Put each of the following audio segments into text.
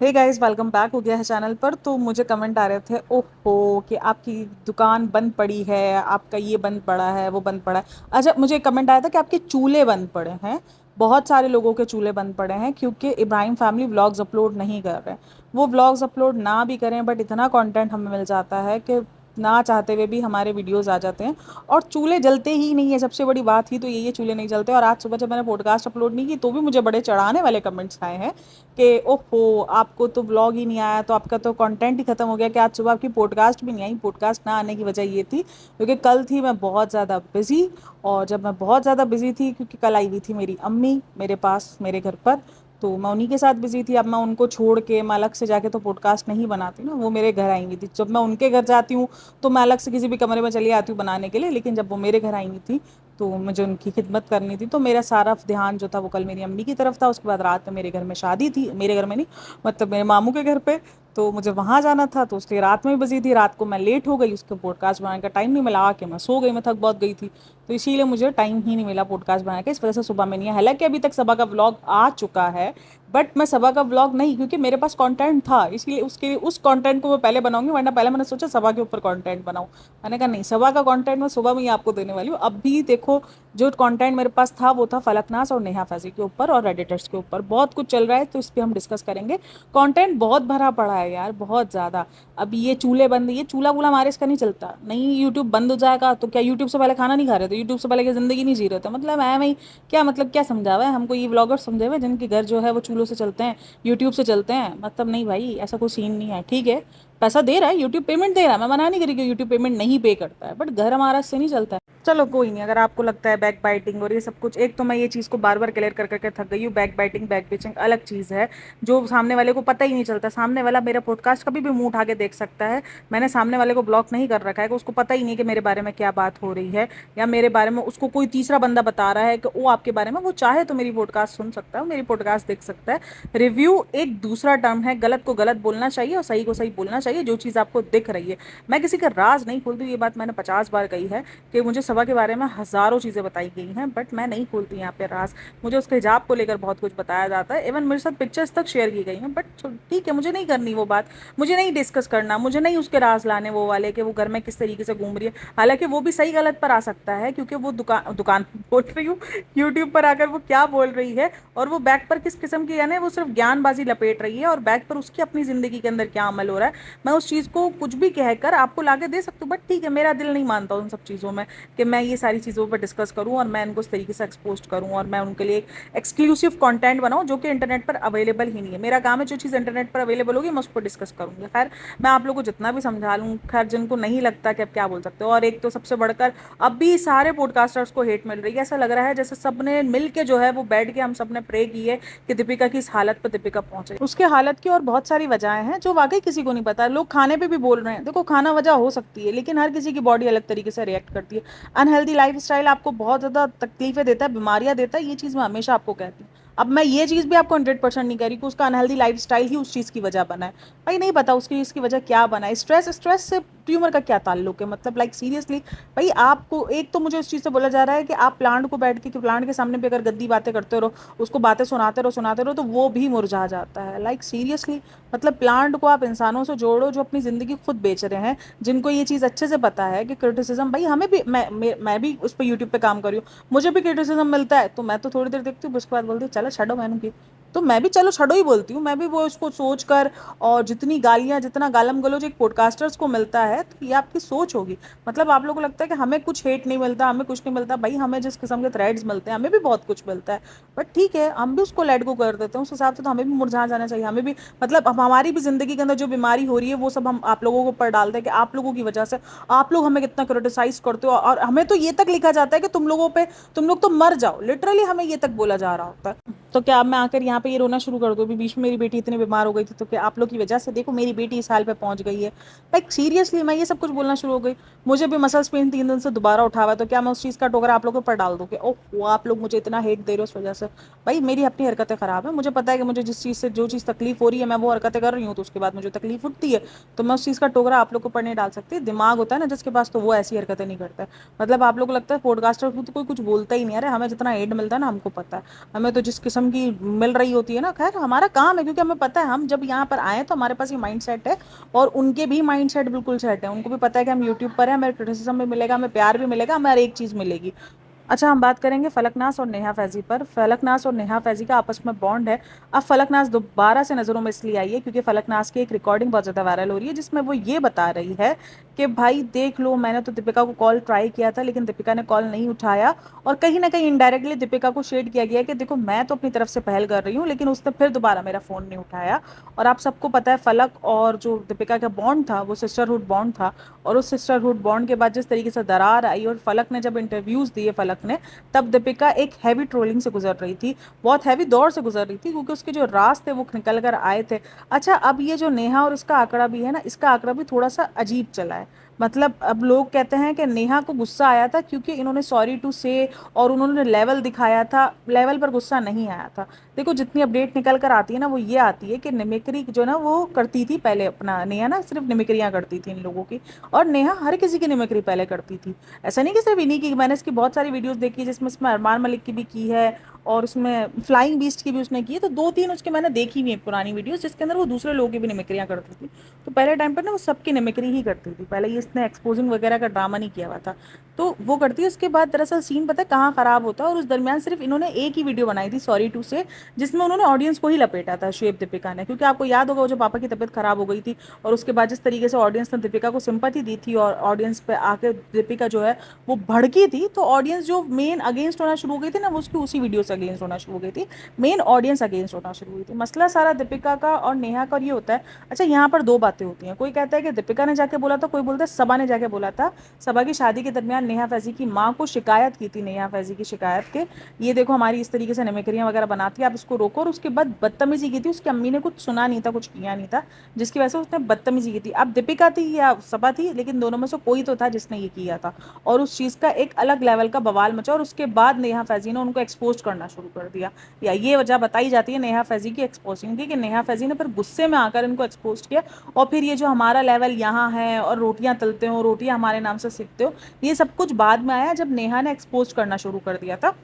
Hey guys, welcome back हो गया है चैनल पर। तो मुझे कमेंट आ रहे थे, ओहो, कि आपकी दुकान बंद पड़ी है, आपका ये बंद पड़ा है, वो बंद पड़ा है। अच्छा, मुझे कमेंट आया था कि आपके चूल्हे बंद पड़े हैं। बहुत सारे लोगों के चूल्हे बंद पड़े हैं क्योंकि इब्राहिम फैमिली व्लॉग्स अपलोड नहीं कर रहे हैं। वो व्लॉग्स अपलोड ना भी करें बट इतना कंटेंट हमें मिल जाता है कि ना चाहते हुए भी हमारे वीडियोस आ जाते हैं। और चूल्हे जलते ही नहीं है, सबसे बड़ी बात ही तो यही है, चूल्हे नहीं जलते। और आज सुबह जब मैंने पॉडकास्ट अपलोड नहीं की तो भी मुझे बड़े चढ़ाने वाले कमेंट्स आए हैं कि ओहो, आपको तो व्लॉग ही नहीं आया, तो आपका तो कंटेंट ही खत्म हो गया। कि आज सुबह आपकी पॉडकास्ट भी नहीं आई। पॉडकास्ट ना आने की वजह ये थी क्योंकि कल थी मैं बहुत ज़्यादा बिजी। और जब मैं बहुत ज़्यादा बिजी थी, क्योंकि कल आई हुई थी मेरी अम्मी मेरे पास मेरे घर पर, तो मैं उन्हीं के साथ बिजी थी। अब मैं उनको छोड़ के मैं अलग से जाके तो पॉडकास्ट नहीं बनाती ना, वो मेरे घर आई हुई थी। जब मैं उनके घर जाती हूँ तो मैं अलग से किसी भी कमरे में चली आती हूँ बनाने के लिए, लेकिन जब वो मेरे घर आई हुई थी तो मुझे उनकी खिदमत करनी थी। तो मेरा सारा ध्यान जो था वो कल मेरी अम्मी की तरफ था। उसके बाद रात में मेरे घर में शादी थी, मेरे घर में नहीं, मतलब मेरे मामू के घर पे। तो मुझे वहां जाना था तो उसलिए रात में भी बिजी थी। रात को मैं लेट हो गई, उसके पॉडकास्ट बनाने का टाइम नहीं मिला, आके मैं सो गई, मैं थक बहुत गई थी। तो इसीलिए मुझे टाइम ही नहीं मिला पॉडकास्ट बनाने का, इस वजह से सुबह में नहीं है। हालांकि अभी तक सबा का व्लॉग आ चुका है बट मैं सबा का व्लॉग नहीं, क्योंकि मेरे पास कंटेंट था, इसलिए उसके उस कंटेंट को मैं पहले बनाऊंगी। वरना पहले मैंने सोचा सबा के ऊपर कंटेंट बनाऊं। मैंने कहा नहीं, सबा का कंटेंट मैं सुबह में ही आपको देने वाली हूँ। अब भी देखो, जो कंटेंट मेरे पास था वो था फलकनास और नेहा फैजी के ऊपर और रेडिटर्स के ऊपर। बहुत कुछ चल रहा है तो इस पर हम डिस्कस करेंगे। कंटेंट बहुत भरा पड़ा है यार, बहुत ज़्यादा। अब ये चूल्हे बंद, ये चूल्हा वूल्हा हमारे इसका नहीं चलता। नहीं, यूट्यूब बंद हो जाएगा तो क्या यूट्यूब से पहले खाना नहीं खा रहे थे? यूट्यूब से पहले क्या जिंदगी नहीं जी रहे थे? मतलब है भाई, क्या मतलब, क्या समझा हुआ है हमको ये व्लॉगर समझे हुए जिनके घर जो है वो चूल्हों से चलते हैं, यूट्यूब से चलते हैं? मतलब नहीं भाई, ऐसा कोई सीन नहीं है। ठीक है, पैसा दे रहा है यूट्यूब, पेमेंट दे रहा है, मैं मना नहीं करी कि यूट्यूब पेमेंट नहीं पे करता है, बट घर हमारा इससे नहीं चलता है। चलो कोई नहीं, अगर आपको लगता है बैक बाइटिंग और ये सब कुछ, एक तो मैं ये चीज़ को बार बार क्लियर कर करके थक गई हूँ। बैक बाइटिंग बैक बिचिंग अलग चीज़ है, जो सामने वाले को पता ही नहीं चलता। सामने वाला मेरा पॉडकास्ट कभी भी मुंह उठा के देख सकता है। मैंने सामने वाले को ब्लॉक नहीं कर रखा है कि उसको पता ही नहीं कि मेरे बारे में क्या बात हो रही है, या मेरे बारे में उसको कोई तीसरा बंदा बता रहा है कि वो आपके बारे में, वो चाहे तो मेरी पॉडकास्ट सुन सकता है, मेरी पॉडकास्ट देख सकता है। रिव्यू एक दूसरा टर्म है, गलत को गलत बोलना चाहिए और सही को सही बोलना चाहिए, जो चीज़ आपको दिख रही है। मैं किसी का राज नहीं खोलती, ये बात मैंने 50 बार कही है कि मुझे सभा के बारे में हज़ारों चीज़ें बताई गई हैं बट मैं नहीं खोलती यहाँ पे राज। मुझे उसके हिजाब को लेकर बहुत कुछ बताया जाता है, इवन मेरे साथ पिक्चर्स तक शेयर की गई हैं, बट ठीक है, मुझे नहीं करनी वो बात। मुझे नहीं डिस्कस करना, मुझे नहीं उसके राज लाने वो वाले कि वो घर में किस तरीके से घूम रही है। हालांकि वो भी सही गलत पर आ सकता है, क्योंकि वो दुकान दुकान बोल रही हूँ, यूट्यूब पर आकर वो क्या बोल रही है और वो बैक पर किस किस्म की, यानी वो सिर्फ ज्ञानबाजी लपेट रही है और बैक पर उसकी अपनी ज़िंदगी के अंदर क्या अमल हो रहा है, मैं उस चीज़ को कुछ भी कहकर आपको लाके दे सकती हूँ। बट ठीक है, मेरा दिल नहीं मानता उन सब चीज़ों में कि मैं ये सारी चीज़ों पर डिस्कस करूँ और मैं इनको इस तरीके से एक्सपोज करूँ और मैं उनके लिए एक्सक्लूसिव कंटेंट बनाऊँ जो कि इंटरनेट पर अवेलेबल ही नहीं है। मेरा काम है जो चीज़ इंटरनेट पर अवेलेबल होगी मैं उस पर डिस्कस करूँगी। खैर, मैं आप लोगों को जितना भी समझा लूँ, खैर जिनको नहीं लगता कि अब क्या बोल सकते हो। और एक तो सबसे बढ़कर अब भी सारे पॉडकास्टर्स को हेट मिल रही है। ऐसा लग रहा है जैसे सब ने मिल के जो है वो बैठ के हम सब ने प्रे की है कि दीपिका की इस हालत पर दीपिका पहुंचे। उसके हालत की और बहुत सारी वजहें हैं जो वाकई किसी को नहीं पता। लोग खाने पे भी बोल रहे हैं, देखो खाना वजह हो सकती है लेकिन हर किसी की बॉडी अलग तरीके से रिएक्ट करती है। अनहेल्दी लाइफ स्टाइल आपको बहुत ज़्यादा तकलीफें देता है, बीमारियां देता है, ये चीज़ मैं हमेशा आपको कहती हूँ। अब मैं ये चीज़ भी आपको 100% नहीं कह रही कि उसका अनहेल्दी लाइफ स्टाइल ही उस चीज़ की वजह बना है। भाई नहीं पता उसकी इसकी वजह क्या बना है। स्ट्रेस, स्ट्रेस से ट्यूमर का क्या ताल्लुक है? मतलब लाइक सीरियसली भाई, आपको एक तो मुझे उस चीज़ से बोला जा रहा है कि आप प्लांट को बैठ के, कि प्लांट के सामने भी अगर गद्दी बातें करते रहो, उसको बातें सुनाते रहो तो वो भी मुरझा जाता है। लाइक सीरियसली, मतलब प्लांट को आप इंसानों से जोड़ो जो अपनी ज़िंदगी खुद बेच रहे हैं, जिनको ये चीज़ अच्छे से पता है कि क्रिटिसिज्म, भाई हमें भी, मैं भी उस पर यूट्यूब पे काम कर रही हूँ, मुझे भी क्रिटिसिज्म मिलता है तो मैं तो थोड़ी देर देखती हूँ, उसके बाद बोलती हूँ चलो छड़ो मैंने की। तो मैं भी चलो छड़ो ही बोलती हूँ, मैं भी वो उसको सोच कर। और जितनी गालियाँ, जितना गालम गलोच एक पॉडकास्टर्स को मिलता है तो ये आपकी सोच होगी। मतलब आप लोगों को लगता है कि हमें कुछ हेट नहीं मिलता, हमें कुछ नहीं मिलता। भाई हमें जिस किस्म के थ्रेड्स मिलते हैं हमें भी बहुत कुछ मिलता है, बट ठीक है, हम भी उसको लेट गो कर देते हैं। उस हिसाब से तो हमें भी मुरझा जाना चाहिए, हमें भी, मतलब अब हमारी भी जिंदगी के अंदर जो बीमारी हो रही है वो सब हम आप लोगों के ऊपर डालते हैं कि आप लोगों की वजह से आप लोग हमें कितना क्रिटिसाइज करते हो। और हमें तो ये तक लिखा जाता है कि तुम लोगों पे, तुम लोग तो मर जाओ, लिटरली हमें ये तक बोला जा रहा होता है। तो क्या अब मैं आकर यहाँ पे ये रोना शुरू कर दूँ? अभी बीच में मेरी बेटी इतनी बीमार हो गई थी तो क्या आप लोग की वजह से देखो मेरी बेटी इस हाल पे पहुंच गई है? लाइक सीरियसली मैं ये सब कुछ बोलना शुरू हो गई। मुझे भी मसल्स पेन 3 दिन से दोबारा उठा हुआ है, तो क्या मैं उस चीज़ का टोकरा आप लोगों पर डाल दूँ कि ओह आप लोग मुझे इतना हेट दे रहे हो उस वजह से? भाई मेरी अपनी हरकतें ख़राब है, मुझे पता है कि मुझे जिस चीज़ से जो चीज़ तकलीफ हो रही है मैं वो हरकतें कर रही हूँ, तो उसके बाद मुझे तकलीफ उठती है। तो मैं उस चीज़ का टोकरा आप लोग के ऊपर नहीं डाल सकती। दिमाग होता है ना जिसके पास, तो वो ऐसी हरकतें नहीं करता है। मतलब आप लोग को लगता है पॉडकास्टर को तो कोई कुछ बोलता ही नहीं है। अरे हमें जितना हेट मिलता है ना हमको पता है। हमें तो जिस किस्म की मिल रही लड़ाई होती है ना, खैर हमारा काम है, क्योंकि हमें पता है हम जब यहाँ पर आए तो हमारे पास ये माइंड सेट है, और उनके भी माइंड सेट बिल्कुल सेट है, उनको भी पता है कि हम यूट्यूब पर हैं, हमें क्रिटिसिज्म भी मिलेगा, हमें प्यार भी मिलेगा, हमें हर एक चीज़ मिलेगी। अच्छा, हम बात करेंगे फलकनाज और नेहा फैज़ी पर। फलकनाज और नेहा फैज़ी का आपस में बॉन्ड है। अब फलकनाज दोबारा से नज़रों में इसलिए आई है क्योंकि फलकनाज की एक रिकॉर्डिंग बहुत ज़्यादा वायरल हो रही है, जिसमें वो ये बता रही है कि भाई देख लो, मैंने तो दीपिका को कॉल ट्राई किया था लेकिन दीपिका ने कॉल नहीं उठाया, और कहीं ना कहीं इनडायरेक्टली दीपिका को शेड किया गया है कि देखो मैं तो अपनी तरफ से पहल कर रही हूँ, लेकिन उसने फिर दोबारा मेरा फ़ोन नहीं उठाया। और आप सबको पता है फलक और जो दीपिका का बॉन्ड था वो सिस्टरहुड बॉन्ड था, और उस सिस्टरहुड बॉन्ड के बाद जिस तरीके से दरार आई, और फलक ने जब इंटरव्यूज़ दिए फलक ने, तब दीपिका एक हैवी ट्रोलिंग से गुजर रही थी, बहुत हैवी दौर से गुजर रही थी, क्योंकि उसके जो राज थे वो निकल कर आए थे। अच्छा, अब ये जो नेहा और इसका आंकड़ा भी है ना, इसका आंकड़ा भी थोड़ा सा अजीब चला है। मतलब अब लोग कहते हैं कि नेहा को गुस्सा आया था क्योंकि इन्होंने सॉरी टू से और उन्होंने लेवल दिखाया था, लेवल पर गुस्सा नहीं आया था। देखो, जितनी अपडेट निकल कर आती है ना वो ये आती है कि मिमिक्री जो ना वो करती थी पहले, अपना नेहा ना सिर्फ मिमिक्रियाँ करती थी इन लोगों की, और नेहा हर किसी की मिमिक्री पहले करती थी। ऐसा नहीं कि सिर्फ इन्हीं की, मैंने इसकी बहुत सारी वीडियोस देखी जिसमें इसमें अरमान मलिक की भी की है, और उसमें फ्लाइंग बीस्ट की भी उसने की है, तो 2-3 उसके मैंने देखी हुई है पुरानी वीडियोस जिसके अंदर वो दूसरे लोगों की भी निमिक्रियाँ करती थी। तो पहले टाइम पर ना वो सबकी निमिक्री ही करती थी, पहले ये इसने एक्सपोजिंग वगैरह का ड्रामा नहीं किया हुआ था, तो वो करती है। उसके बाद दरअसल सीन पता है कहाँ ख़राब होता है, और उस दरमियान सिर्फ इन्होंने एक ही वीडियो बनाई थी सॉरी टू से, जिसमें उन्होंने ऑडियंस को ही लपेटा था, शुएब दीपिका ने, क्योंकि आपको याद होगा वो जो पापा की तबीयत खराब हो गई थी, और उसके बाद जिस तरीके से ऑडियंस ने दीपिका को सिंपैथी दी थी, और ऑडियंस पे आके दीपिका जो है वो भड़की थी, तो ऑडियंस जो मेन अगेंस्ट होना शुरू हो गई थी ना, वो उसकी उसी वीडियो से अगेंस्ट होना शुरू हो गई थी, मेन ऑडियंस अगेंस्ट होना शुरू हुई थी। मसला सारा दीपिका का और नेहा का ये होता है। अच्छा, यहाँ पर दो बातें होती हैं, कोई कहता है कि दीपिका ने जाके बोला था, कोई बोलता है सबा ने जाके बोला था। सबा की शादी के दरमियान नेहा फैज़ी की माँ को शिकायत की थी, नेहा फैज़ी की शिकायत के, ये देखो हमारी इस तरीके से निमिक्रियाँ वगैरह बनाती है, आप इसको रोको, और उसके बाद बदतमीजी की थी, उसकी अम्मी ने कुछ सुना नहीं था, कुछ किया नहीं था, जिसकी वजह से उसने बदतमीजी की थी। अब दीपिका थी या सबा थी, लेकिन दोनों में से कोई तो था जिसने ये किया था, और उस चीज़ का एक अलग लेवल का बवाल मचा, और उसके बाद नेहा फैज़ी ने उनको एक्सपोज करना शुरू कर दिया, या ये वजह बताई जाती है नेहा फैज़ी की एक्सपोजिंग की, कि नेहा फैज़ी ने फिर गुस्से में आकर इनको एक्सपोज किया, और फिर ये जो हमारा लेवल यहाँ है और रोटियां तलते हो, रोटियां हमारे नाम से सीखते हो, ये सब कुछ बाद में आया जब नेहा ने एक्सपोज करना शुरू कर दिया था,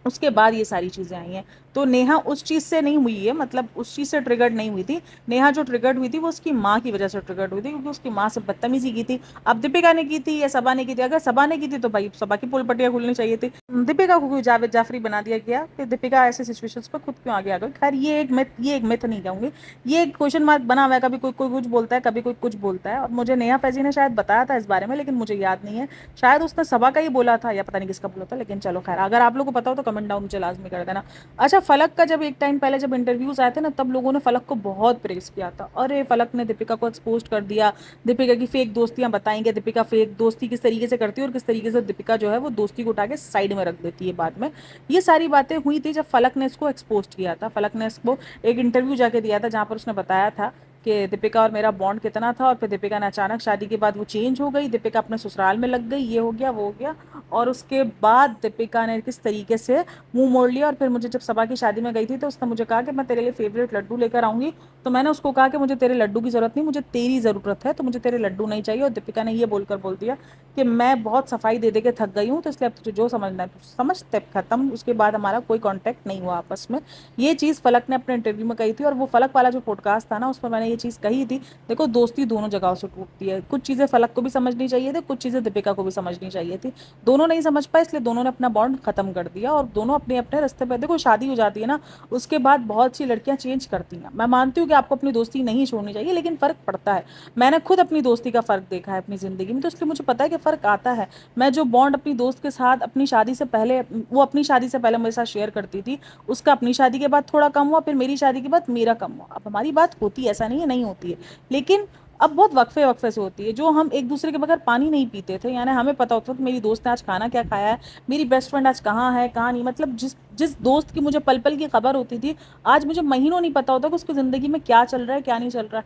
उसके बाद ये सारी चीज़ें आई हैं। तो नेहा उस चीज़ से नहीं हुई है, मतलब उस चीज़ से ट्रिगर्ड नहीं हुई थी। नेहा जो ट्रिगर्ड हुई थी वो उसकी माँ की वजह से ट्रिगर्ड हुई थी, क्योंकि उसकी माँ से बदतमीजी की थी। अब दीपिका ने की थी या सबा ने की थी, अगर सबा ने की थी तो भाई सबा की पोल पट्टियाँ खुलनी चाहिए थी। दीपिका को क्यों जावेद जाफरी बना दिया गया कि दीपिका ऐसे सिचुएशंस पर खुद क्यों आगे आ गई? खैर ये एक मिथ नहीं कहूँगी, ये एक क्वेश्चन मार्क बना हुआ है, कभी कोई कोई कुछ बोलता है, कभी कोई कुछ बोलता है, और मुझे नेहा फैज़ी ने शायद बताया था इस बारे में, लेकिन मुझे याद नहीं है, शायद उसने सबा का ही बोला था या पता नहीं किसका बोला था, लेकिन चलो खैर, अगर आप लोगों को पता हो तो कमेंट डाउन मुझे लाजमी कर देना। अच्छा, फलक का जब एक टाइम पहले जब इंटरव्यूज आए थे ना, तब लोगों ने फलक को बहुत प्रेस किया था, अरे फलक ने दीपिका को एक्सपोज कर दिया, दीपिका की फेक दोस्तियां बताएंगे, दीपिका फेक दोस्ती किस तरीके से करती है और किस तरीके से दीपिका जो है वो दोस्ती को उठा के साइड में रख देती है बाद में। ये सारी बातें हुई थी जब फलक ने इसको एक्सपोज किया था। फलक ने इसको एक इंटरव्यू जाके दिया था जहाँ पर उसने बताया था कि दीपिका और मेरा बॉन्ड कितना था, और फिर दीपिका ने अचानक शादी के बाद वो चेंज हो गई, दीपिका अपने ससुराल में लग गई, ये हो गया वो हो गया, और उसके बाद दीपिका ने किस तरीके से मुंह मोड़ लिया। और फिर मुझे जब सबा की शादी में गई थी तो उसने मुझे कहा कि मैं तेरे लिए फेवरेट लड्डू लेकर आऊँगी, तो मैंने उसको कहा कि मुझे तेरे लड्डू की ज़रूरत नहीं, मुझे तेरी ज़रूरत है, तो मुझे तेरे लड्डू नहीं चाहिए। और दीपिका ने ये बोलकर बोल दिया कि मैं बहुत सफाई दे दे के थक गई हूँ, तो इसलिए अब तुझे जो समझना है तो समझ, तब खत्म। उसके बाद हमारा कोई कॉन्टैक्ट नहीं हुआ आपस में। ये चीज़ फलक ने अपने इंटरव्यू में कही थी, और वो फलक वाला जो पॉडकास्ट था ना उसमें मैंने ये चीज़ कही थी। देखो, दोस्ती दोनों जगहों से टूटती है, कुछ चीज़ें फलक को भी समझनी चाहिए थी, कुछ चीज़ें दीपिका को भी समझनी चाहिए थी, दोनों नहीं समझ पाए, इसलिए दोनों ने अपना बॉन्ड खत्म कर दिया, और दोनों अपने अपने रास्ते पर। देखो, शादी हो जाती है ना, उसके बाद बहुत सी लड़कियां चेंज करती हैं। मैं मानती हूँ कि आपको अपनी दोस्ती नहीं छोड़नी चाहिए, लेकिन फ़र्क पड़ता है। मैंने खुद अपनी दोस्ती का फ़र्क देखा है अपनी ज़िंदगी में, तो इसलिए मुझे पता है कि फ़र्क आता है। मैं जो बॉन्ड अपनी दोस्त के साथ अपनी शादी से पहले, वो अपनी शादी से पहले मेरे साथ शेयर करती थी, उसका अपनी शादी के बाद थोड़ा कम हुआ, फिर मेरी शादी के बाद मेरा कम हुआ। अब हमारी बात होती है, ऐसा नहीं है नहीं होती है, लेकिन अब बहुत वक्फे वक्फे से होती है। जो हम एक दूसरे के बगैर पानी नहीं पीते थे, यानी हमें पता होता था कि मेरी दोस्त ने आज खाना क्या खाया है, मेरी बेस्ट फ्रेंड आज कहाँ है कहाँ नहीं, मतलब जिस जिस दोस्त की मुझे पल पल की खबर होती थी, आज मुझे महीनों नहीं पता होता कि उसकी ज़िंदगी में क्या चल रहा है, क्या नहीं चल रहा,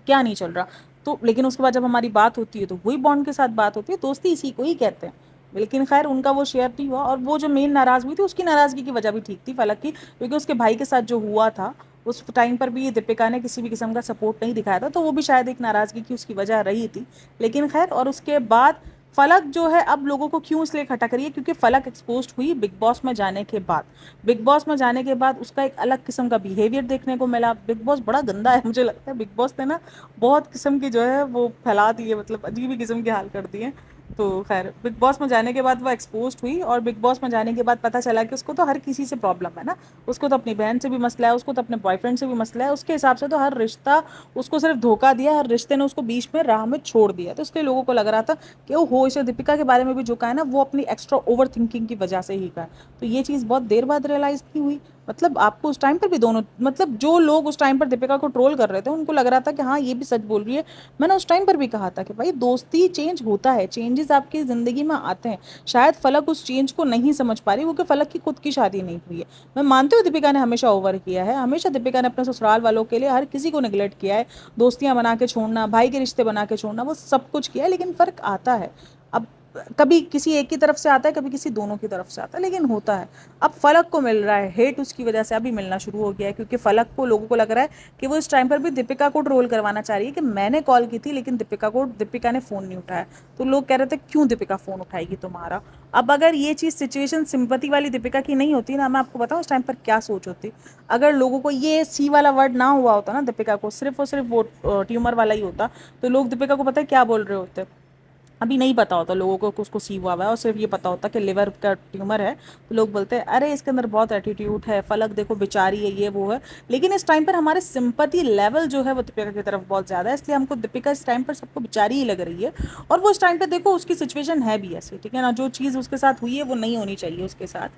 क्या नहीं चल रहा। तो लेकिन उसके बाद जब हमारी बात होती है तो वही बॉन्ड के साथ बात होती है, दोस्ती इसी को ही कहते हैं। लेकिन खैर उनका वो शेयर नहीं हुआ, और वो जो मेन नाराज़ हुई थी उसकी नाराज़गी की वजह भी ठीक थी फलक की, क्योंकि उसके भाई के साथ जो हुआ था उस टाइम पर भी दीपिका ने किसी भी किस्म का सपोर्ट नहीं दिखाया था, तो वो भी शायद एक नाराज़गी की उसकी वजह रही थी। लेकिन खैर, और उसके बाद फलक जो है अब लोगों को क्यों इसलिए इकट्ठा करी है, क्योंकि फलक एक्सपोज्ड हुई बिग बॉस में जाने के बाद। बिग बॉस में जाने के बाद उसका एक अलग किस्म का बिहेवियर देखने को मिला। बिग बॉस बड़ा गंदा है, मुझे लगता है बिग बॉस ने ना बहुत किस्म की जो है वो फैला दी है, मतलब अजीब ही किस्म के हाल कर दिए। तो खैर बिग बॉस में जाने के बाद वो एक्सपोज हुई, और बिग बॉस में जाने के बाद पता चला कि उसको तो हर किसी से प्रॉब्लम है ना। उसको तो अपनी बहन से भी मसला है, उसको तो अपने बॉयफ्रेंड से भी मसला है, उसके हिसाब से तो हर रिश्ता उसको सिर्फ धोखा दिया, हर रिश्ते ने उसको बीच में राह में छोड़ दिया। तो इसलिए लोगों को लग रहा था कि वो हो इसे दीपिका के बारे में भी जो कहा है ना, वो अपनी एक्स्ट्रा ओवर थिंकिंग की वजह से ही कहा। तो ये चीज़ बहुत देर बाद रियलाइज नहीं हुई। मतलब आपको उस टाइम पर भी दोनों, मतलब जो लोग उस टाइम पर दीपिका को ट्रोल कर रहे थे उनको लग रहा था कि हाँ ये भी सच बोल रही है। मैंने उस टाइम पर भी कहा था कि भाई दोस्ती चेंज होता है, चेंजेस आपकी ज़िंदगी में आते हैं। शायद फलक उस चेंज को नहीं समझ पा रही, क्योंकि फलक की खुद की शादी नहीं हुई है। मैं मानती हूँ दीपिका ने हमेशा ओवर किया है, हमेशा दीपिका ने अपने ससुराल वालों के लिए हर किसी को निगलेक्ट किया है, दोस्तियां बना के छोड़ना, भाई के रिश्ते बना के छोड़ना, वो सब कुछ किया है, लेकिन फ़र्क आता है। अब कभी किसी एक की तरफ से आता है, कभी किसी दोनों की तरफ से आता है, लेकिन होता है। अब फलक को मिल रहा है हेट, उसकी वजह से अभी मिलना शुरू हो गया है, क्योंकि फलक को लोगों को लग रहा है कि वो इस टाइम पर भी दीपिका को ट्रोल करवाना चाह रही है कि मैंने कॉल की थी लेकिन दीपिका ने फ़ोन नहीं उठाया। तो लोग कह रहे थे क्यों दीपिका फ़ोन उठाएगी तुम्हारा। अब अगर ये चीज़ सिचुएशन सिंपैथी वाली दीपिका की नहीं होती ना, मैं आपको बताऊँ उस टाइम पर क्या सोच होती। अगर लोगों को ये सी वाला वर्ड ना हुआ होता ना, दीपिका को सिर्फ और सिर्फ वो ट्यूमर वाला ही होता, तो लोग दीपिका को पता है क्या बोल रहे होते। अभी नहीं पता होता लोगों को कि उसको सी हुआ है, और सिर्फ ये पता होता कि लिवर का ट्यूमर है। तो लोग बोलते हैं अरे इसके अंदर बहुत एटीट्यूड है, फलक देखो बेचारी है, ये वो है। लेकिन इस टाइम पर हमारे सिंपैथी लेवल जो है वो दीपिका की तरफ बहुत ज़्यादा है, इसलिए हमको दीपिका इस टाइम पर सबको बेचारी ही लग रही है। और वो इस टाइम पर देखो उसकी सिचुएशन है भी ऐसी, ठीक है ना, जो चीज़ उसके साथ हुई है वो नहीं होनी चाहिए उसके साथ।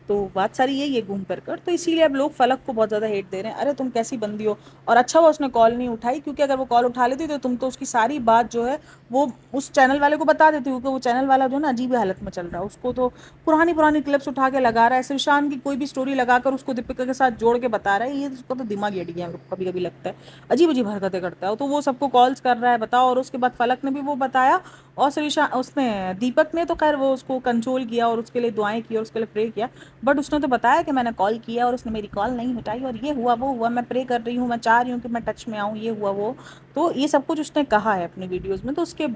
तो बात सारी यही है घूम कर। तो इसीलिए अब लोग फलक को बहुत ज़्यादा हेट दे रहे हैं, अरे तुम कैसी बंदी हो। और अच्छा हुआ उसने कॉल नहीं उठाई, क्योंकि अगर वो कॉल उठा लेती तो तुम तो उसकी सारी बात जो है वो उस चैनल वाले को बता देती, क्योंकि वो चैनल वाला जो है ना अजीब हालत में चल रहा है। उसको तो पुरानी पुरानी क्लिप्स उठा के लगा रहा है, श्रीशांत की कोई भी स्टोरी लगाकर उसको दीपिका के साथ जोड़ के बता रहा है। ये उसका तो दिमाग हिट गया, कभी कभी लगता है अजीब अजीब हरकतें करता है। तो वो सबको कॉल्स कर रहा है, बताओ। और उसके बाद फलक ने भी वो बताया, और श्रीशांत उसने दीपक ने तो खैर वो उसको कंट्रोल किया और उसके लिए दुआएं की और उसके लिए प्रे किया। बट उसने तो बताया कि मैंने कॉल किया और उसने मेरी कॉल नहीं उठाई, और ये हुआ वो हुआ, मैं प्रे कर रही हूँ, मैं चाह रही हूँ कि मैं टच में आऊँ, ये हुआ वो। तो ये सब कुछ उसने कहा है अपनी वीडियोस में। तो उसके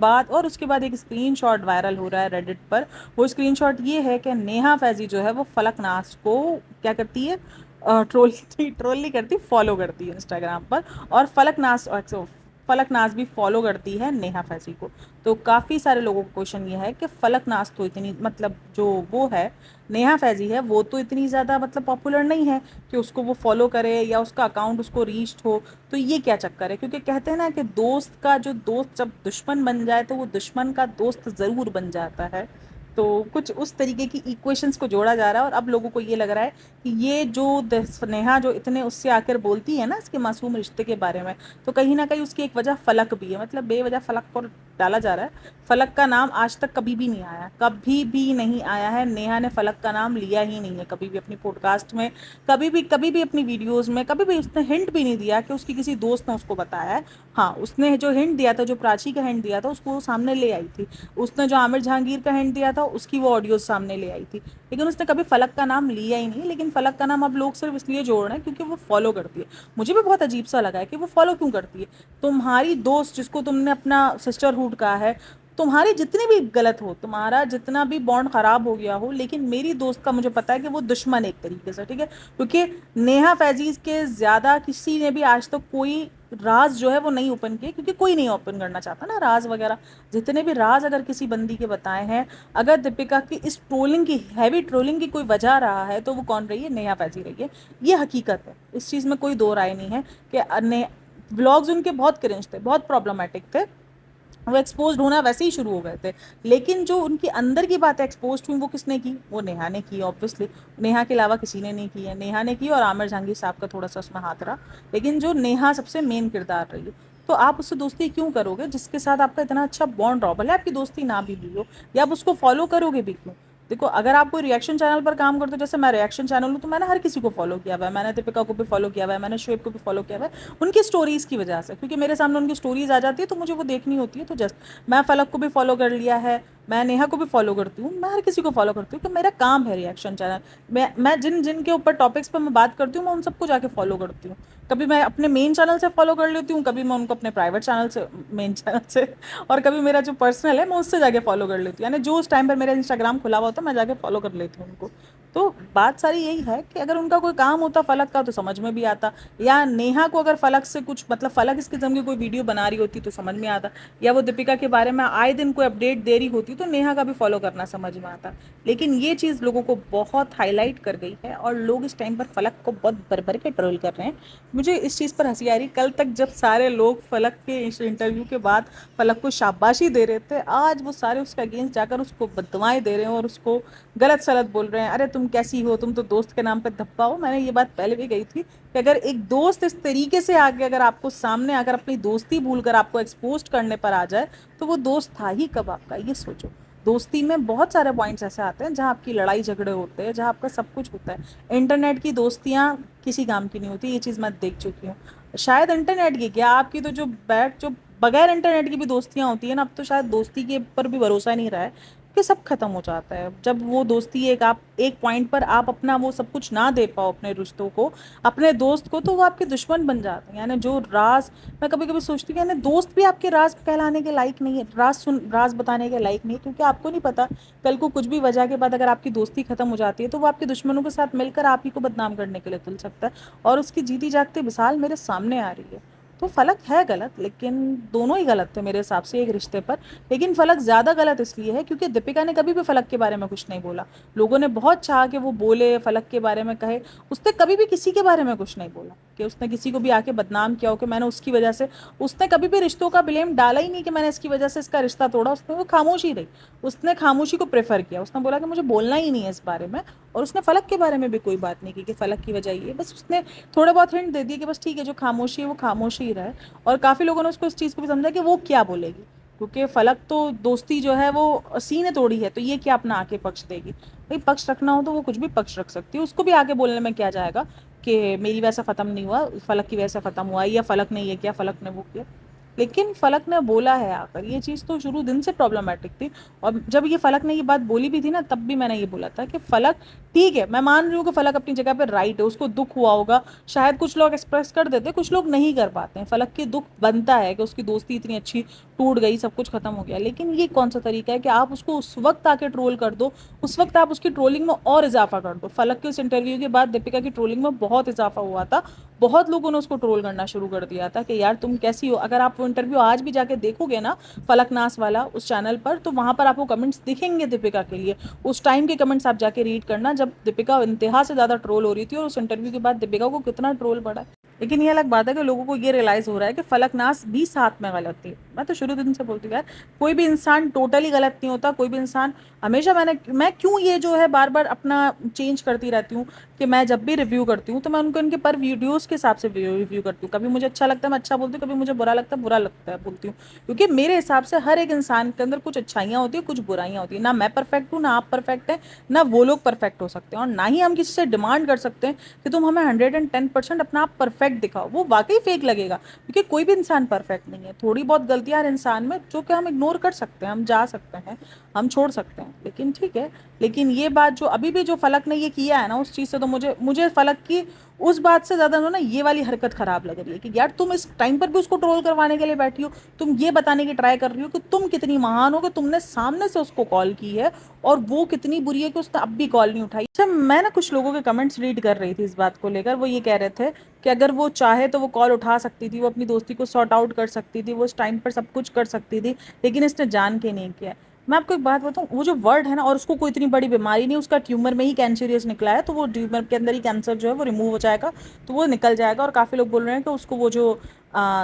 बाद एक स्क्रीनशॉट वायरल हो रहा है रेडिट पर। वो स्क्रीनशॉट ये है कि नेहा फैजी जो है वो फलकनाज को क्या करती है, ट्रोल नहीं करती, फॉलो करती है इंस्टाग्राम पर। और फलकनाज भी फॉलो करती है नेहा फैजी को। तो काफ़ी सारे लोगों का क्वेश्चन ये है कि फलकनाज तो इतनी, मतलब जो वो है नेहा फैजी है, वो तो इतनी ज़्यादा मतलब पॉपुलर नहीं है कि उसको वो फॉलो करे या उसका अकाउंट उसको रीच्ड हो। तो ये क्या चक्कर है, क्योंकि कहते हैं ना कि दोस्त का जो दोस्त जब दुश्मन बन जाए तो वो दुश्मन का दोस्त ज़रूर बन जाता है। तो कुछ उस तरीके की इक्वेशंस को जोड़ा जा रहा है, और अब लोगों को ये लग रहा है कि ये जो नेहा जो इतने उससे आकर बोलती है ना इसके मासूम रिश्ते के बारे में, तो कहीं ना कहीं उसकी एक वजह फलक भी है। मतलब बेवजह फलक पर डाला जा रहा है। फलक का नाम आज तक कभी भी नहीं आया, कभी भी नहीं आया है। नेहा ने फलक का नाम लिया ही नहीं है कभी भी अपनी पॉडकास्ट में, कभी भी अपनी वीडियोस में, कभी भी उसने हिंट भी नहीं दिया कि उसकी किसी दोस्त ने उसको बताया है। हाँ, उसने जो हिंट दिया था, जो प्राची का हिंट दिया था, उसको सामने ले आई थी। उसने जो आमिर जहांगीर का हिंट दिया था उसकी वो ऑडियो सामने ले आई थी। लेकिन उसने कभी फलक का नाम लिया ही नहीं। लेकिन फलक का नाम अब लोग सिर्फ इसलिए जोड़ रहे हैं क्योंकि वो फॉलो करती है। मुझे भी बहुत अजीब सा लगा है कि वो फॉलो क्यों करती है। तुम्हारी दोस्त जिसको तुमने अपना सिस्टरहुड कहा है, तुम्हारी जितनी भी गलत हो, तुम्हारा जितना भी बॉन्ड खराब हो गया हो, लेकिन मेरी दोस्त का मुझे पता है कि वो दुश्मन है एक तरीके से, ठीक है। क्योंकि नेहा फैजीज के ज़्यादा किसी ने भी आज तक कोई राज जो है वो नहीं ओपन किए, क्योंकि कोई नहीं ओपन करना चाहता ना राज वगैरह। जितने भी राज अगर किसी बंदी के बताए हैं, अगर दीपिका की इस ट्रोलिंग की, हैवी ट्रोलिंग की कोई वजह रहा है तो वो कौन रही है, नेहा फैजी रही है। ये हकीकत है, इस चीज़ में कोई दो राय नहीं है कि व्लॉग्स उनके बहुत क्रिंज थे, बहुत प्रॉब्लमेटिक थे, वो एक्सपोज होना वैसे ही शुरू हो गए थे। लेकिन जो उनकी अंदर की बातें एक्सपोज हुई वो किसने की, वो नेहा ने की ऑब्वियसली। नेहा के अलावा किसी ने नहीं की है, नेहा ने की, और आमिर जहांगीर साहब का थोड़ा सा उसमें हाथ रहा। लेकिन जो नेहा सबसे मेन किरदार रही है, तो आप उससे दोस्ती क्यों करोगे जिसके साथ आपका इतना अच्छा बॉन्ड रहा, भले आपकी दोस्ती ना भी हुई हो, या आप उसको फॉलो करोगे भी क्यों। देखो, अगर आप कोई रिएक्शन चैनल पर काम करते हो, जैसे मैं रिएक्शन चैनल हूँ, तो मैंने हर किसी को फॉलो किया हुआ है। मैंने दीपिका को भी फॉलो किया हुआ है, मैंने शोएब को भी फॉलो किया हुआ है, उनकी स्टोरीज़ की वजह से, क्योंकि मेरे सामने उनकी स्टोरीज़ आ जाती है तो मुझे वो देखनी होती है। तो जस्ट मैं फलक को भी फॉलो कर लिया है, मैं नेहा को भी फॉलो करती हूँ, मैं हर किसी को फॉलो करती हूँ कि मेरा काम है रिएक्शन चैनल। मैं जिन जिन के ऊपर टॉपिक्स पर मैं बात करती हूँ मैं उन सबको जाके फॉलो करती हूँ। कभी मैं अपने मेन चैनल से फॉलो कर लेती हूँ, कभी मैं उनको अपने प्राइवेट चैनल से, मेन चैनल से, और कभी मेरा जो पर्सनल है मैं उससे जाके फॉलो कर लेती हूँ। यानी जो उस टाइम पर मेरा इंस्टाग्राम खुला हुआ होता है मैं जाके फॉलो कर लेती हूँ उनको। तो बात सारी यही है कि अगर उनका कोई काम होता फलक का तो समझ में भी आता, या नेहा को अगर फलक से कुछ मतलब फलक इस किस्म की कोई वीडियो बना रही होती तो समझ में आता, या वो दीपिका के बारे में आए दिन कोई अपडेट दे रही होती तो नेहा का भी फॉलो करना समझ में आता। लेकिन ये चीज़ लोगों को बहुत हाईलाइट कर गई है और लोग इस टाइम पर फलक को बहुत भर भर के ट्रोल कर रहे हैं। मुझे इस चीज़ पर हंसी आ रही, कल तक जब सारे लोग फलक के इस इंटरव्यू के बाद फलक को शाबाशी दे रहे थे, आज वो सारे उसके अगेंस्ट जाकर उसको बददुआएं दे रहे हैं और उसको गलत सलत बोल रहे हैं। अरे तुम कैसी हो, तुम तो दोस्त के नाम पे धब्बा हो। मैंने ये बात पहले भी कही थी कि अगर एक दोस्त इस तरीके से आगे अगर आपको सामने आकर अपनी दोस्ती भूलकर आपको एक्सपोज करने पर आ जाए तो वो दोस्त था ही कब आपका, ये सोचो। दोस्ती में बहुत सारे पॉइंट्स ऐसे आते हैं जहाँ आपकी लड़ाई झगड़े होते हैं, जहाँ आपका सब कुछ होता है। इंटरनेट की दोस्तियाँ किसी काम की नहीं होती, ये चीज़ मैं देख चुकी हूँ। शायद इंटरनेट की क्या, आपकी तो जो बगैर इंटरनेट की भी दोस्तियाँ होती है ना, अब तो शायद दोस्ती के ऊपर भी भरोसा नहीं रहा है कि सब खत्म हो जाता है जब वो दोस्ती एक आप एक पॉइंट पर आप अपना वो सब कुछ ना दे पाओ अपने रिश्तों को, अपने दोस्त को, तो वो आपके दुश्मन बन जाते हैं। यानी जो राज, मैं कभी कभी सोचती हूँ यानी दोस्त भी आपके राज कहलाने के लायक नहीं है, राज बताने के लायक नहीं है, क्योंकि आपको नहीं पता कल को कुछ भी वजह के बाद अगर आपकी दोस्ती खत्म हो जाती है तो वो आपके दुश्मनों के साथ मिलकर आप ही को बदनाम करने के लिए तुल सकता है। और उसकी जीती जागती मिसाल मेरे सामने आ रही है। तो फलक है गलत, लेकिन दोनों ही गलत थे मेरे हिसाब से एक रिश्ते पर। लेकिन फलक ज़्यादा गलत इसलिए है क्योंकि दीपिका ने कभी भी फलक के बारे में कुछ नहीं बोला। लोगों ने बहुत चाहा कि वो बोले, फलक के बारे में कहे। उसने कभी भी किसी के बारे में कुछ नहीं बोला कि उसने किसी को भी आके बदनाम किया हो कि मैंने उसकी वजह से, उसने कभी भी रिश्तों का ब्लेम डाला ही नहीं कि मैंने इसकी वजह से इसका रिश्ता तोड़ा। उसने वो खामोशी रही, उसने खामोशी को प्रेफर किया। उसने बोला कि मुझे बोलना ही नहीं है इस बारे में। और उसने फलक के बारे में भी कोई बात नहीं की कि फलक की वजह ये, बस उसने थोड़े बहुत हिंट दे दिए कि बस ठीक है जो खामोशी है वो खामोशी ही रहे। और काफ़ी लोगों ने उसको इस चीज़ को भी समझा कि वो क्या बोलेगी, क्योंकि फलक तो दोस्ती जो है वो सीने तोड़ी है, तो ये क्या अपना आके पक्ष देगी। भाई पक्ष रखना हो तो वो कुछ भी पक्ष रख सकती है, उसको भी आगे बोलने में क्या जाएगा कि मेरी वजह से ख़त्म नहीं हुआ, फलक की वजह से ख़त्म हुआ, या फलक ने ये किया, फलक ने वो किया। लेकिन फलक ने बोला है आकर, ये चीज़ तो शुरू दिन से प्रॉब्लमेटिक थी। और जब ये फलक ने ये बात बोली भी थी ना, तब भी मैंने ये बोला था कि फलक, ठीक है मैं मान रही हूँ कि फलक अपनी जगह पर राइट है, उसको दुख हुआ होगा, शायद कुछ लोग एक्सप्रेस कर देते, कुछ लोग नहीं कर पाते हैं। फलक की दुख बनता है कि उसकी दोस्ती इतनी अच्छी टूट गई, सब कुछ खत्म हो गया। लेकिन ये कौन सा तरीका है कि आप उसको उस वक्त आके ट्रोल कर दो, उस वक्त आप उसकी ट्रोलिंग में और इजाफा कर दो। फलक के उस इंटरव्यू के बाद दीपिका की ट्रोलिंग में बहुत इजाफा हुआ था, बहुत लोगों ने उसको ट्रोल करना शुरू कर दिया था कि यार तुम कैसी हो। अगर आप वो इंटरव्यू आज भी जाके देखोगे ना फलकनास वाला उस चैनल पर, तो वहाँ पर आपको कमेंट्स दिखेंगे दीपिका के लिए। उस टाइम के कमेंट्स आप जाके रीड करना जब दीपिका इंतहा से ज़्यादा ट्रोल हो रही थी, और उस इंटरव्यू के बाद दीपिका को कितना ट्रोल पड़ा। लेकिन ये अलग बात है कि लोगों को ये रियलाइज़ हो रहा है कि फलकनास भी साथ में गलत थी। मैं तो शुरू दिन से बोलती हूँ यार, कोई भी इंसान टोटली गलत नहीं होता। कोई भी इंसान हमेशा, मैं क्यों ये जो है बार बार अपना चेंज करती रहती हूँ कि मैं जब भी रिव्यू करती हूँ तो मैं उनको इनके पर वीडियोज़ के हिसाब से रिव्यू करती हूँ। कभी मुझे अच्छा लगता है मैं अच्छा बोलती हूँ, कभी मुझे बुरा लगता है बुरा लगता है बोलती हूँ। क्योंकि मेरे हिसाब से हर एक इंसान के अंदर कुछ अच्छाइयाँ होती है, कुछ बुराइयाँ होती है। ना मैं परफेक्ट हूँ, ना आप परफेक्ट हैं, ना वो लोग परफेक्ट हो सकते हैं, और ना ही हम किसी से डिमांड कर सकते हैं कि तुम हमें 110% अपना आप परफेक्ट दिखाओ। वो वाकई फेक लगेगा, क्योंकि कोई भी इंसान परफेक्ट नहीं है। थोड़ी बहुत गलतियाँ हर इंसान में जो कि हम इग्नोर कर सकते हैं, हम जा सकते हैं, हम छोड़ सकते हैं, लेकिन ठीक है। लेकिन ये बात जो अभी भी जो फलक ने ये किया है ना, उस चीज़ से तो मुझे मुझे फलक की उस बात से ज़्यादा ना ये वाली हरकत ख़राब लग रही है कि यार तुम इस टाइम पर भी उसको ट्रोल करवाने के लिए बैठी हो। तुम ये बताने की ट्राई कर रही हो कि तुम कितनी महान हो कि तुमने सामने से उसको कॉल की है, और वो कितनी बुरी है कि उसने अब भी कॉल नहीं उठाई। अच्छा, मैं ना कुछ लोगों के कमेंट्स रीड कर रही थी इस बात को लेकर। वो ये कह रहे थे कि अगर वो चाहे तो वो कॉल उठा सकती थी, वो अपनी दोस्ती को सॉर्ट आउट कर सकती थी, वो उस टाइम पर सब कुछ कर सकती थी, लेकिन इसने जान के नहीं किया। मैं आपको एक बात बताऊँ, वो जो वर्ड है ना, और उसको कोई इतनी बड़ी बीमारी नहीं, उसका ट्यूमर में ही कैंसरियस निकला है, तो वो ट्यूमर के अंदर ही कैंसर जो है वो रिमूव हो जाएगा, तो वो निकल जाएगा। और काफ़ी लोग बोल रहे हैं कि उसको वो जो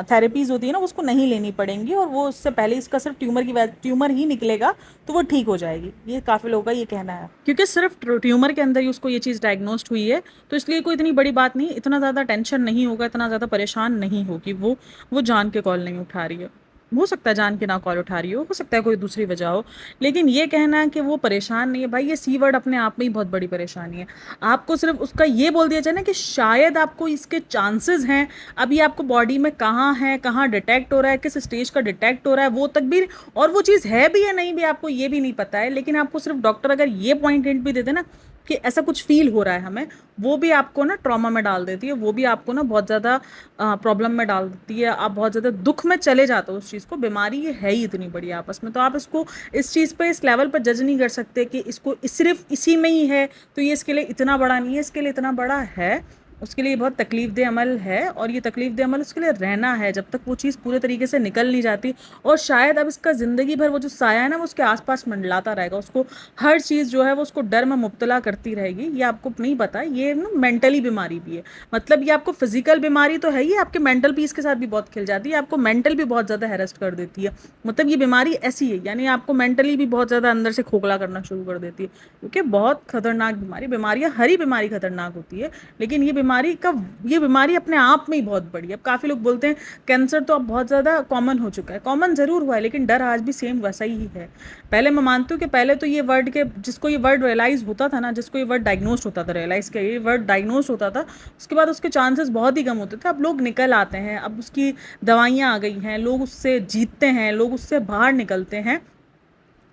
थेरेपीज़ होती है ना उसको नहीं लेनी पड़ेंगी, और वो उससे पहले इसका सिर्फ ट्यूमर ही निकलेगा तो वो ठीक हो जाएगी। ये काफ़ी लोगों का ये कहना है, क्योंकि सिर्फ ट्यूमर के अंदर ही उसको ये चीज़ डायग्नोस्ड हुई है, तो इसलिए कोई इतनी बड़ी बात नहीं, इतना ज़्यादा टेंशन नहीं होगा, इतना ज़्यादा परेशान नहीं होगी वो जान के कॉल नहीं उठा रही है। हो सकता है जान के ना कॉल उठा रही हो सकता है कोई दूसरी वजह हो, लेकिन ये कहना कि वो परेशान नहीं है भाई, ये सी वर्ड अपने आप में ही बहुत बड़ी परेशानी है। आपको सिर्फ उसका ये बोल दिया जाए ना कि शायद आपको इसके चांसेस हैं, अभी आपको बॉडी में कहाँ है, कहाँ डिटेक्ट हो रहा है, किस स्टेज का डिटेक्ट हो रहा है वो तक भी, और वो चीज़ है भी या नहीं भी आपको ये भी नहीं पता है, लेकिन आपको सिर्फ डॉक्टर अगर ये पॉइंट हिंट भी देते ना कि ऐसा कुछ फील हो रहा है हमें, वो भी आपको ना ट्रॉमा में डाल देती है, वो भी आपको ना बहुत ज़्यादा प्रॉब्लम में डाल देती है, आप बहुत ज़्यादा दुख में चले जाते हो उस चीज़ को। बीमारी ये है ही इतनी बड़ी आपस में, तो आप इसको इस चीज़ पे इस लेवल पर जज नहीं कर सकते कि इसको सिर्फ इसी में ही है तो ये इसके लिए इतना बड़ा नहीं है, इसके लिए इतना बड़ा है, उसके लिए बहुत तकलीफ दे अमल है, और ये तकलीफ दे अमल उसके लिए रहना है जब तक वो चीज़ पूरे तरीके से निकल नहीं जाती। और शायद अब इसका ज़िंदगी भर वो जो साया है ना वो उसके आसपास मंडलाता रहेगा, उसको हर चीज़ जो है वो उसको डर में मुब्तला करती रहेगी। ये आपको नहीं पता, ये ना मेंटली बीमारी भी है, मतलब ये आपको फिजिकल बीमारी तो है ही, आपके मेंटल पीस के साथ भी बहुत खिल जाती है, आपको मेंटल भी बहुत ज़्यादा हेरस्ट कर देती है। मतलब ये बीमारी ऐसी है, यानी आपको मेंटली भी बहुत ज़्यादा अंदर से खोखला करना शुरू कर देती है, क्योंकि बहुत खतरनाक बीमारी, बीमारियाँ हर ही बीमारी खतरनाक होती है, लेकिन ये बीमारी अपने आप में ही बहुत बड़ी है। अब काफ़ी लोग बोलते हैं कैंसर तो अब बहुत ज़्यादा कॉमन हो चुका है, कॉमन ज़रूर हुआ है लेकिन डर आज भी सेम वैसा ही है। पहले मैं मानती हूँ कि पहले तो ये वर्ड के जिसको ये वर्ड रियलाइज़ होता था ना, जिसको ये वर्ड डायग्नोज होता था, रियलाइज़ का ये वर्ड डायग्नोज होता था, उसके बाद उसके चांसेस बहुत ही कम होते थे। अब लोग निकल आते हैं, अब उसकी दवाइयाँ आ गई हैं, लोग उससे जीतते हैं, लोग उससे बाहर निकलते हैं,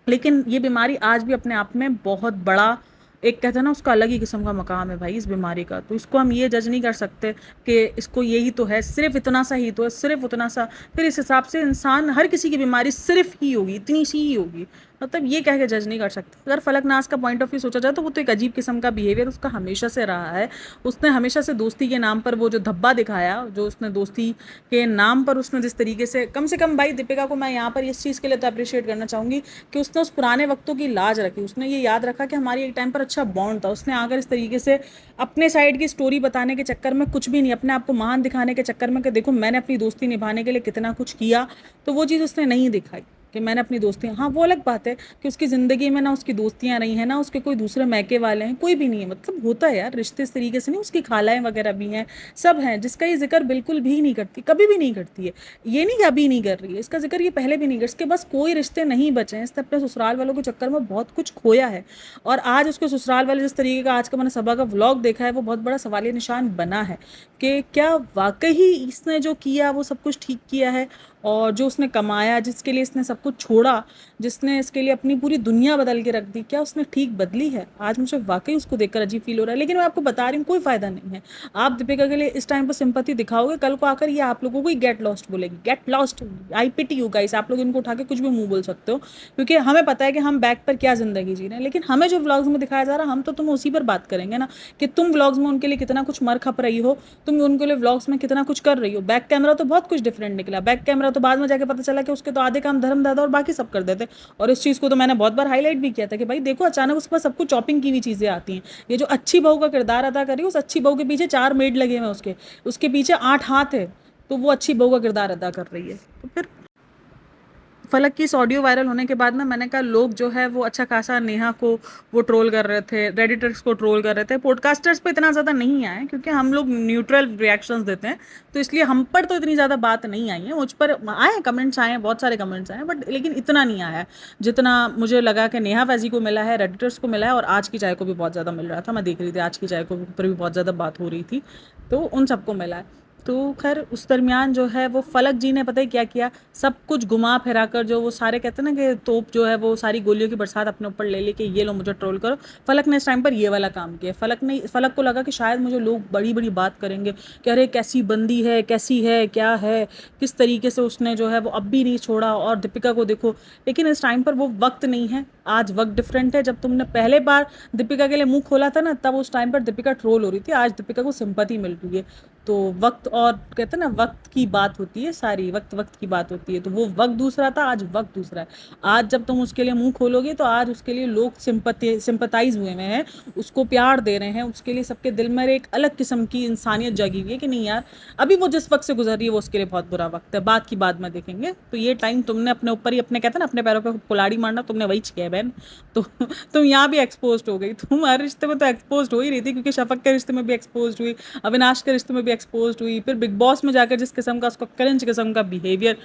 लेकिन ये बीमारी आज भी अपने आप में बहुत बड़ा, एक कहते हैं ना उसका अलग ही किस्म का मकाम है भाई इस बीमारी का। तो इसको हम ये जज नहीं कर सकते कि इसको यही तो है, सिर्फ इतना सा ही तो है, सिर्फ उतना सा, फिर इस हिसाब से इंसान हर किसी की बीमारी सिर्फ ही होगी, इतनी सी ही होगी, मतलब ये कह के जज नहीं कर सकते। अगर फलकनाज का पॉइंट ऑफ व्यू सोचा जाए तो वो तो एक अजीब किस्म का बिहेवियर उसका हमेशा से रहा है। उसने हमेशा से दोस्ती के नाम पर वो जो धब्बा दिखाया, जो उसने दोस्ती के नाम पर उसने जिस तरीके से कम भाई दीपिका को मैं यहाँ पर इस चीज़ के लिए तो अप्रिशिएट करना चाहूँगी कि उसने उस पुराने वक्तों की लाज रखी, उसने ये याद रखा कि हमारी एक टाइम पर अच्छा बॉन्ड था। उसने आकर इस तरीके से अपने साइड की स्टोरी बताने के चक्कर में, कुछ भी नहीं, अपने आप को महान दिखाने के चक्कर में कि देखो मैंने अपनी दोस्ती निभाने के लिए कितना कुछ किया, तो वो चीज़ उसने नहीं दिखाई कि मैंने अपनी दोस्तियाँ, हाँ वो अलग बात है कि उसकी ज़िंदगी में ना उसकी दोस्तियाँ रही हैं, ना उसके कोई दूसरे मैके वाले हैं, कोई भी नहीं है, मतलब होता है यार रिश्ते इस तरीके से नहीं, उसकी खालाएं वगैरह भी हैं, सब हैं, जिसका ये जिक्र बिल्कुल भी नहीं करती, कभी भी नहीं करती है। ये नहीं कि अभी नहीं कर रही है, इसका जिक्र ये पहले भी नहीं कर, इसके बस कोई रिश्ते नहीं बचे हैं, इसने अपने ससुराल वालों के चक्कर में बहुत कुछ खोया है, और आज उसके ससुराल वाले जिस तरीके का आज का मैंने सभा का व्लॉग देखा है वो बहुत बड़ा सवालिया निशान बना है कि क्या वाकई इसने जो किया वो सब कुछ ठीक किया है, और जो उसने कमाया, जिसके लिए इसने सब कुछ छोड़ा, जिसने इसके लिए अपनी पूरी दुनिया बदल के रख दी, क्या उसने ठीक बदली है? आज मुझे वाकई उसको देखकर अजीब फील हो रहा है, लेकिन मैं आपको बता रही हूँ कोई फ़ायदा नहीं है। आप दीपिका के लिए इस टाइम पर सिंपैथी दिखाओगे, कल को आकर ये आप लोगों को ही गेट लॉस्ट बोलेगी, get lost, I pity you guys. आप लोग इनको उठा के कुछ भी मुंह बोल सकते हो, क्योंकि हमें पता है कि हम बैक पर क्या ज़िंदगी जी रहे हैं, लेकिन हमें जो व्लॉग्स में दिखाया जा रहा है हम तो तुम्हें उसी पर बात करेंगे ना, कि तुम व्लॉग्स में उनके लिए कितना कुछ मर खप रही हो, तुम उनके लिए व्लॉग्स में कितना कुछ कर रही हो। बैक कैमरा तो बहुत कुछ डिफरेंट निकला, बैक कैमरा तो बाद में जाके पता चला कि उसके तो आधे काम धर्म दादा और बाकी सब कर देते। और इस चीज़ को तो मैंने बहुत बार हाईलाइट भी किया था कि भाई देखो अचानक उसके पास सब कुछ चॉपिंग की हुई चीज़ें आती हैं। ये जो अच्छी बहू का किरदार अदा करी, उस अच्छी बहू के पीछे 4 मेड लगे हुए हैं, उसके पीछे 8 हाथ है, तो वो अच्छी बहू का किरदार अदा कर रही है। तो फिर फलक की इस ऑडियो वायरल होने के बाद ना मैंने कहा लोग जो है वो अच्छा खासा नेहा को वो ट्रोल कर रहे थे, रेडिटर्स को ट्रोल कर रहे थे, पॉडकास्टर्स पे इतना ज़्यादा नहीं आए क्योंकि हम लोग न्यूट्रल रिएक्शंस देते हैं, तो इसलिए हम पर तो इतनी ज़्यादा बात नहीं आई है। मुझ पर आए कमेंट्स आए हैं, बहुत सारे कमेंट्स आए हैं, बट लेकिन इतना नहीं आया है जितना मुझे लगा कि नेहा फैज़ी को मिला है, रेडिटर्स को मिला है, और आज की चाय को भी बहुत ज़्यादा मिल रहा था। मैं देख रही थी आज की चाय को ऊपर भी बहुत ज़्यादा बात हो रही थी, तो उन सबको मिला है। तो खैर उस दरमियान जो है वो फलक जी ने पता ही क्या किया, सब कुछ घुमा फिरा कर, जो वो सारे कहते हैं ना कि तोप जो है वो सारी गोलियों की बरसात अपने ऊपर ले लेके ये लो मुझे ट्रोल करो, फलक ने इस टाइम पर ये वाला काम किया। फलक को लगा कि शायद मुझे लोग बड़ी बड़ी बात करेंगे कि अरे कैसी बंदी है, कैसी है, क्या है, किस तरीके से उसने जो है वो अब भी नहीं छोड़ा, और दीपिका को देखो। लेकिन इस टाइम पर वो वक्त नहीं है, आज वक्त डिफरेंट है। जब तुमने पहले बार दीपिका के लिए मुंह खोला था ना, तब उस टाइम पर दीपिका ट्रोल हो रही थी, आज दीपिका को सिंपैथी मिल रही है। तो वक्त, और कहते हैं ना वक्त की बात होती है सारी, वक्त की बात होती है, तो वो वक्त दूसरा था, आज वक्त दूसरा है। आज जब तुम उसके लिए मुंह खोलोगे तो आज उसके लिए लोग सिंपथाइज हुए हैं, उसको प्यार दे रहे हैं, उसके लिए सबके दिल में एक अलग किस्म की इंसानियत जागी हुई है कि नहीं यार अभी वो जिस वक्त से गुजर रही है वो उसके लिए बहुत बुरा वक्त है, बात की बाद में देखेंगे। तो ये टाइम तुमने अपने ऊपर ही, अपने कहते हैं ना अपने पैरों पर कुल्हाड़ी मारना, तुमने वही किया है बहन। तो तुम यहाँ भी एक्सपोज हो गई, तुम हर रिश्ते में तो एक्सपोज हो ही रही थी, क्योंकि शफक के रिश्ते में भी एक्सपोज हुई, अविनाश के रिश्ते में भी एक्सपोज हुई, फिर बिग बॉस में जाकर जिस किस्म का उसका करंज किस्म का बिहेवियर,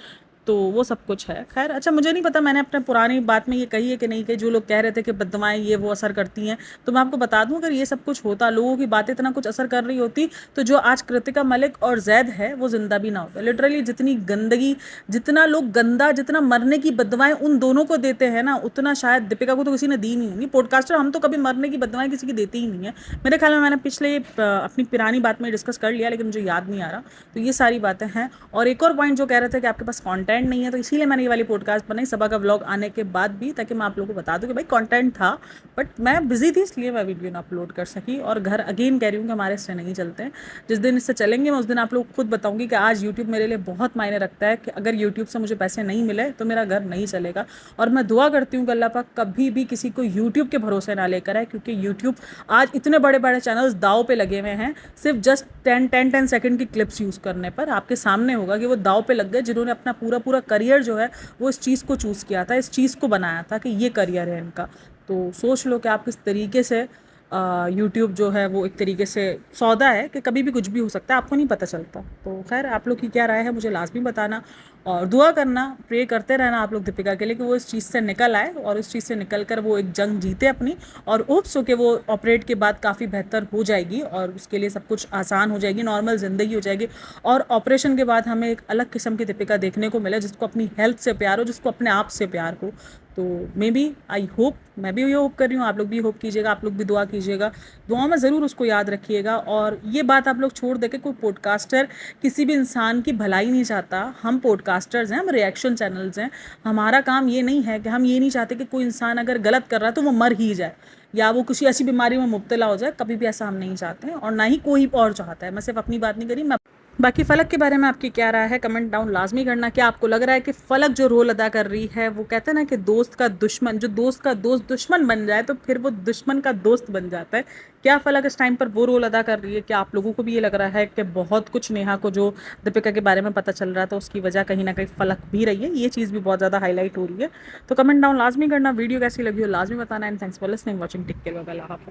तो वो सब कुछ है। खैर अच्छा, मुझे नहीं पता मैंने अपने पुरानी बात में ये कही है कि नहीं कही, जो लोग कह रहे थे कि बददुआएं ये वो असर करती हैं, तो मैं आपको बता दूं, अगर ये सब कुछ होता, लोगों की बातें इतना कुछ असर कर रही होती, तो जो आज कृतिका मलिक और जैद है वो जिंदा भी ना होता। लिटरली जितनी गंदगी, जितना लोग गंदा, जितना मरने की बददुआएं उन दोनों को देते हैं ना, उतना शायद दीपिका को तो किसी ने दी नहीं होगी। पॉडकास्टर हम तो कभी मरने की बददुआएं किसी की देते ही नहीं है। मेरे ख्याल में मैंने पिछले अपनी पुरानी बात में डिस्कस कर लिया, लेकिन मुझे याद नहीं आ रहा। तो ये सारी बातें हैं। और एक और पॉइंट जो कह रहे थे कि आपके पास कंटेंट नहीं है, तो इसीलिए मैंने ये वाली पॉडकास्ट बनाई सबा का व्लॉग आने के बाद भी, ताकि मैं आप लोगों को बता दूं कि भाई कंटेंट था, बट मैं बिजी थी, इसलिए मैं वीडियो ना अपलोड कर सकी। और घर अगेन कह रही हूँ कि हमारे इससे नहीं चलते हैं। जिस दिन इससे चलेंगे मैं उस दिन आप लोग खुद बताऊंगी कि आज यूट्यूब मेरे लिए बहुत मायने रखता है, कि अगर यूट्यूब से मुझे पैसे नहीं मिले तो मेरा घर नहीं चलेगा। और मैं दुआ करती हूँ कि अल्लाह पाक कभी भी किसी को यूट्यूब के भरोसे ना लेकर आए, क्योंकि यूट्यूब आज इतने बड़े बड़े चैनल्स दाव पे लगे हुए हैं, सिर्फ जस्ट 10 सेकंड की क्लिप्स यूज़ करने पर। आपके सामने होगा कि वो दाव पे लग गए, जिन्होंने अपना पूरा पूरा करियर जो है वो इस चीज़ को चूज़ किया था, इस चीज़ को बनाया था कि ये करियर है इनका। तो सोच लो कि आप किस तरीके से यूट्यूब जो है वो एक तरीके से सौदा है, कि कभी भी कुछ भी हो सकता है, आपको नहीं पता चलता। तो खैर आप लोग की क्या राय है मुझे लाजमी बताना, और दुआ करना, प्रे करते रहना आप लोग दीपिका के लिए कि वो इस चीज़ से निकल आए, और इस चीज़ से निकल कर वो एक जंग जीते अपनी। और होप्स हो कि वो ऑपरेट के बाद काफ़ी बेहतर हो जाएगी, और उसके लिए सब कुछ आसान हो जाएगी, नॉर्मल ज़िंदगी हो जाएगी, और ऑपरेशन के बाद हमें एक अलग किस्म की दीपिका देखने को मिले, जिसको अपनी हेल्थ से प्यार हो, जिसको अपने आप से प्यार हो। तो मे बी, आई होप, मैं भी ये होप कर रही हूँ, आप लोग भी होप कीजिएगा, आप लोग भी दुआ कीजिएगा, दुआ में ज़रूर उसको याद रखिएगा। और ये बात आप लोग छोड़ दे के, कोई पॉडकास्टर किसी भी इंसान की भलाई नहीं चाहता। हम पॉडकास्टर्स हैं, हम रिएक्शन चैनल्स हैं। हमारा काम ये नहीं है कि हम ये नहीं चाहते कि कोई इंसान अगर गलत कर रहा है तो वो मर ही जाए, या वो किसी ऐसी बीमारी में मुब्तला हो जाए। कभी भी ऐसा हम नहीं चाहते हैं, और ना ही कोई और चाहता है। मैं सिर्फ अपनी बात नहीं करी, मैं बाकी फ़लक के बारे में आपकी क्या राय है कमेंट डाउन लाजमी करना। क्या आपको लग रहा है कि फ़लक जो रोल अदा कर रही है, वो कहते हैं ना कि दोस्त का दुश्मन, जो दोस्त का दोस्त दुश्मन बन जाए तो फिर वो दुश्मन का दोस्त बन जाता है, क्या फ़लक इस टाइम पर वो रोल अदा कर रही है? क्या आप लोगों को भी ये लग रहा है कि बहुत कुछ नेहा को जो दीपिका के बारे में पता चल रहा था उसकी वजह कहीं ना कहीं फ़लक भी रही है? ये चीज़ भी बहुत ज़्यादा हाईलाइट हो रही है। तो कमेंट डाउन लाजमी करना, वीडियो कैसी लगी हो लाजमी बताना। And thanks for listening, watching, take care, bye bye, Allah हाफ़िज़।